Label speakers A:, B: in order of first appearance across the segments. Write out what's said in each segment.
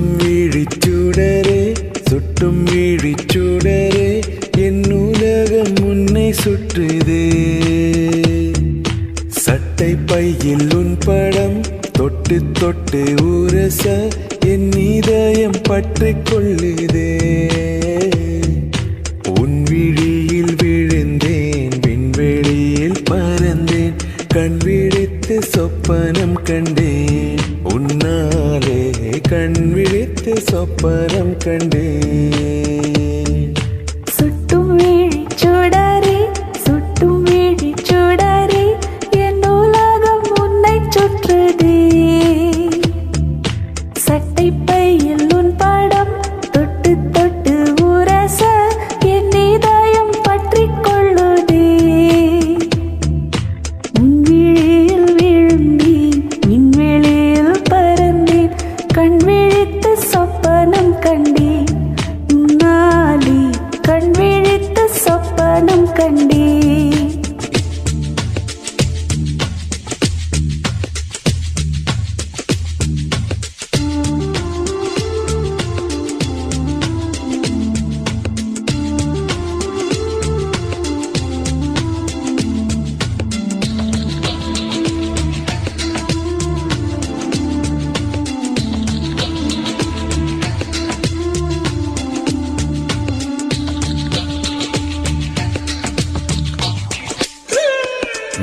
A: சுட்டும் விழிச்சுடரே சுட்டும் விழிச்சுடரே என் உலகம் உன்னை சுற்றுதே. சட்டை பையில் உன் படம் தொட்டு தொட்டு உரச என் இதயம் பற்றிக் கொள்ளுதே. உன் விழியில் விழுந்தேன் விண்வெளியில் பறந்தேன் கண் விழித்து சொப்பனம் கண்டேன் உன்னாலே கண் விழித்து சொப்பனம் கண்டேன்.
B: சுட்டும் விழிச்சுடரே சுட்டும் விழிச்சுடரே என் உலகம் உன்னை சுற்றுதே. சட்டை பையில் உன் படம் தொட்டு தொட்டு உரச என் இதயம் பற்றிக் கொள்ளுதே. உன் விழியில் விழுந்தேன் விண்வெளியில் பறந்தேன் கண் விழித்து சொப்பனம் கண்டேன் உன்னாலே கண் விழித்து சொப்பனம் கண்டேன்.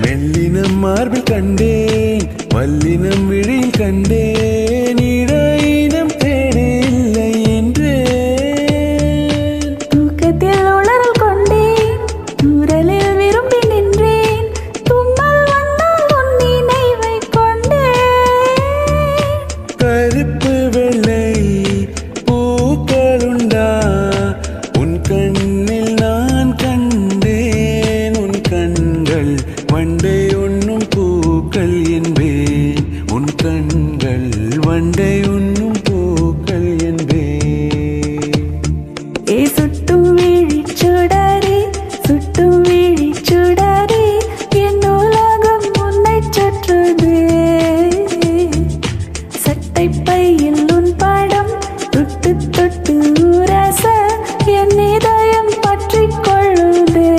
A: மெல்லினம் மார்பில் கண்டேன் வல்லினம் விழியில் கண்டேன் இடையினம் தேடில்லை என்றேன்.
B: தூக்கத்தில் உளறல் கொண்டேன் தூரலில் விரும்பி நின்றேன் தும்மல் வந்தால் உன் நினைவை கொண்டேன்.
A: கருப்பு வெள்ளை பூக்களுண்டா உன் கண்ணில் நான் கண்டேன் உன் கண்கள் வண்டை உண்ணும் பூக்கள் என்பேன் உன் கண்கள் வண்டை உண்ணும் பூக்கள் என்பேன்.
B: ஏ சுட்டும் விழிச்சுடரே சுட்டும் விழிச்சுடரே என் உலகம் உன்னை சுற்றுதே. சட்டை பையில் உன் படம் தொட்டு தொட்டு உரச என் இதயம் பற்றிக் கொள்ளுதே.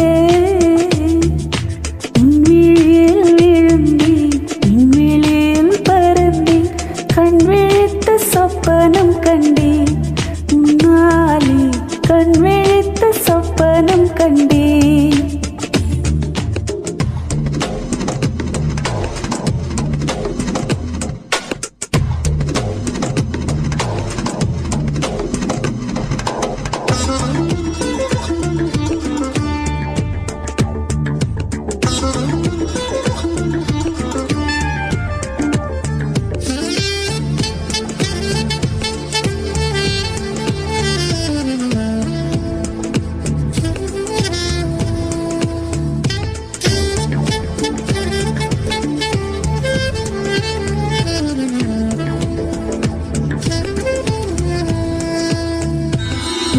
B: உன் விழியில் விழுந்தேன் விண்வெளியில் பறந்தேன் கண் விழித்து சொப்பனம் கண்டேன் உன்னாலே கண் விழித்து சொப்பனம் கண்டேன்.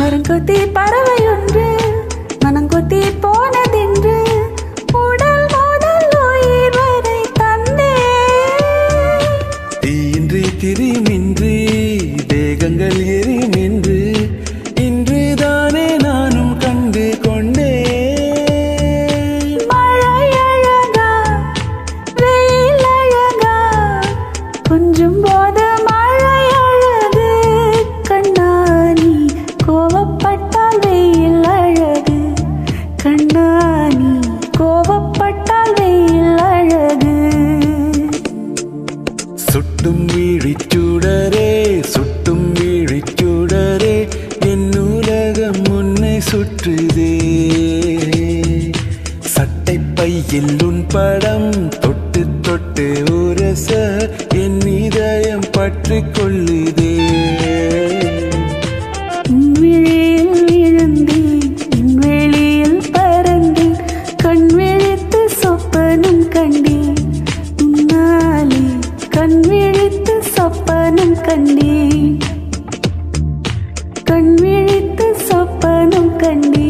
B: மரங்கொத்தி பறவை ஒன்று மனங்கொத்தி போனதென்று உடல் முதல் உயிர் வரை தந்தே.
A: தீயின்றி திரிமின்றி தேகங்கள் எரிமின்று இன்றுதானே நானும் கண்டு கொண்டேன்.
B: மழை அழகா வெயில் அழகா கொஞ்சம் போது மழை அழகு கண்ணாணி கோவப்பட்டால் வெயில் அழகு கண்ணாணி கோவப்பட்டால் வெயில் அழகு.
A: சுட்டும் விழிச்சுடரே சுட்டும் விழிச்சுடரே என் உலகம் உன்னை சுற்றுதே. சட்டை பையில் உன் படம் தொட்டு தொட்டு உரச என் இதயம் பற்றிக் கொள்ளுதே.
B: உன் விழியில் விழுந்தேன் விண்வெளியில் பறந்தேன் கண் விழித்து சொப்பனம் கண்டேன் உன்னாலே கண் விழித்து சொப்பனம் கண்டேன் கண் விழித்து சொப்பனம் கண்டேன்.